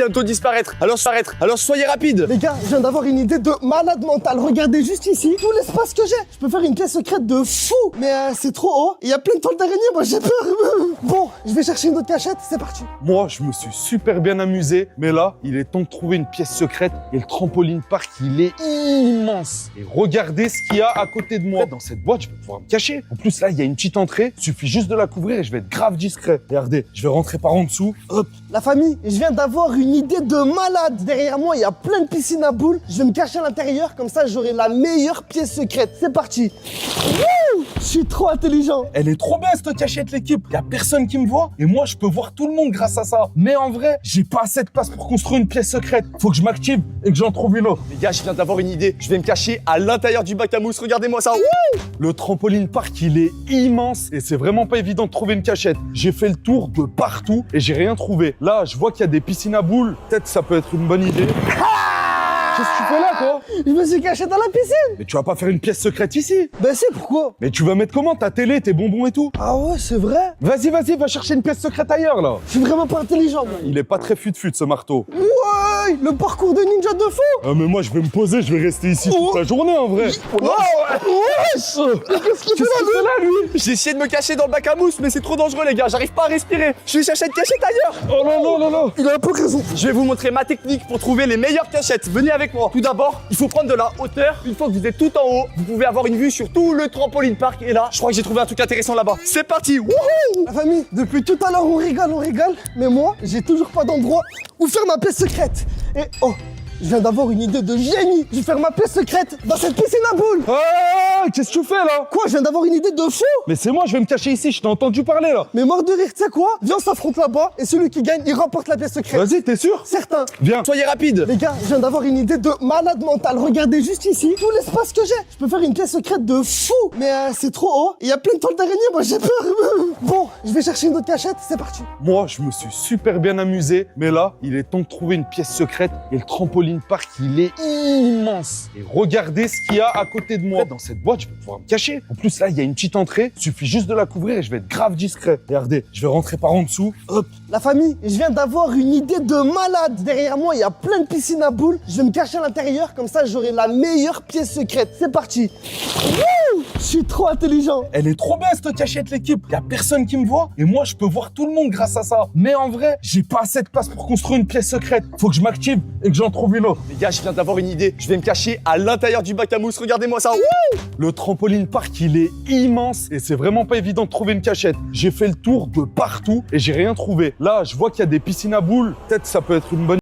bientôt disparaître. Alors soyez rapide. Les gars, je viens d'avoir une idée de malade mental. Regardez juste ici, tout l'espace que j'ai. Je peux faire une pièce secrète de fou. Mais c'est trop haut. Il y a plein de toiles d'araignée, moi j'ai peur. Bon, je vais chercher une autre cachette, c'est parti. Moi, je me suis super bien amusé, mais là, il est temps de trouver une pièce secrète. Et le trampoline park, il est immense. Et regardez ce qu'il y a à côté de moi. Dans cette boîte, je vais pouvoir me cacher. En plus, là, il y a une petite entrée. Il suffit juste de la couvrir et je vais être grave discret. Regardez, je vais rentrer par en dessous. Hop. La famille, je viens d'avoir une idée de malade. Derrière moi, il y a plein de piscines à boules. Je vais me cacher à l'intérieur, comme ça j'aurai la meilleure pièce secrète. C'est parti. Wouh, je suis trop intelligent. Elle est trop bien cette cachette, l'équipe. Il y a personne qui me voit et moi je peux voir tout le monde grâce à ça. Mais en vrai, j'ai pas assez de place pour construire une pièce secrète. Faut que je m'active et que j'en trouve une autre. Les gars, je viens d'avoir une idée. Je vais me cacher à l'intérieur du bac à mousse. Regardez-moi ça. Wouh. Le trampoline park, il est immense et c'est vraiment pas évident de trouver une cachette. J'ai fait le tour de partout et j'ai rien trouvé. Là, je vois qu'il y a des piscines à boules. Peut-être ça peut être une bonne idée. Qu'est-ce que tu fais là, toi? Je me suis caché dans la piscine. Mais tu vas pas faire une pièce secrète ici. Ben c'est pourquoi? Mais tu vas mettre comment ta télé, tes bonbons et tout? Ah ouais, c'est vrai. Vas-y, va chercher une pièce secrète ailleurs, là. Je suis vraiment pas intelligent, moi. Il est pas très fut-fut, ce marteau. Ouais, le parcours de ninja de fou. Ah, mais moi, je vais me poser, je vais rester ici toute la journée, en vrai. Qu'est-ce qu'il fait là, lui? J'ai essayé de me cacher dans le bac à mousse, mais c'est trop dangereux, les gars. J'arrive pas à respirer. Je vais chercher une cachette ailleurs. Oh non, non, non, non. Il a un peu raison. Je vais vous montrer ma technique pour trouver les meilleures cachettes. Venez avec moi. Tout d'abord, il faut prendre de la hauteur. Une fois que vous êtes tout en haut, vous pouvez avoir une vue sur tout le trampoline park. Et là, je crois que j'ai trouvé un truc intéressant là-bas. C'est parti. Wouhou. La famille, depuis tout à l'heure, on rigole. Mais moi, j'ai toujours pas d'endroit où faire ma pièce secrète. Et oh, je viens d'avoir une idée de génie. Je vais faire ma pièce secrète dans cette piscine à boules. Ah, qu'est-ce que tu fais, là? Quoi, je viens d'avoir une idée de fou. Mais c'est moi, je vais me cacher ici, je t'ai entendu parler, là. Mais mort de rire, tu sais quoi? Viens, on s'affronte là-bas et celui qui gagne, il remporte la pièce secrète. Vas-y, t'es sûr? Certain. Viens. Soyez rapide. Les gars, je viens d'avoir une idée de malade mental. Regardez juste ici, tout l'espace que j'ai. Je peux faire une pièce secrète de fou. Mais c'est trop haut. Il y a plein de toiles d'araignée, moi j'ai peur. Bon, je vais chercher une autre cachette, c'est parti. Moi, je me suis super bien amusé, mais là, il est temps de trouver une pièce secrète. Et le trampoline park, il est immense. Et regardez ce qu'il y a à côté de moi. Dans cette boîte, je vais pouvoir me cacher. En plus, là, il y a une petite entrée. Il suffit juste de la couvrir et je vais être grave discret. Regardez, je vais rentrer par en dessous. Hop. La famille, je viens d'avoir une idée de malade. Derrière moi, il y a plein de piscines à boules. Je vais me cacher à l'intérieur, comme ça j'aurai la meilleure pièce secrète. C'est parti. Wouh, je suis trop intelligent. Elle est trop bien cette cachette, l'équipe. Il y a personne qui me voit et moi, je peux voir tout le monde grâce à ça. Mais en vrai, j'ai pas assez de place pour construire une pièce secrète. Faut que je m'active et que j'en trouve une autre. Les gars, je viens d'avoir une idée. Je vais me cacher à l'intérieur du bac à mousse. Regardez-moi ça. Wouh. Le trampoline park, il est immense et c'est vraiment pas évident de trouver une cachette. J'ai fait le tour de partout et j'ai rien trouvé. Là, je vois qu'il y a des piscines à boules. Peut-être ça peut être une bonne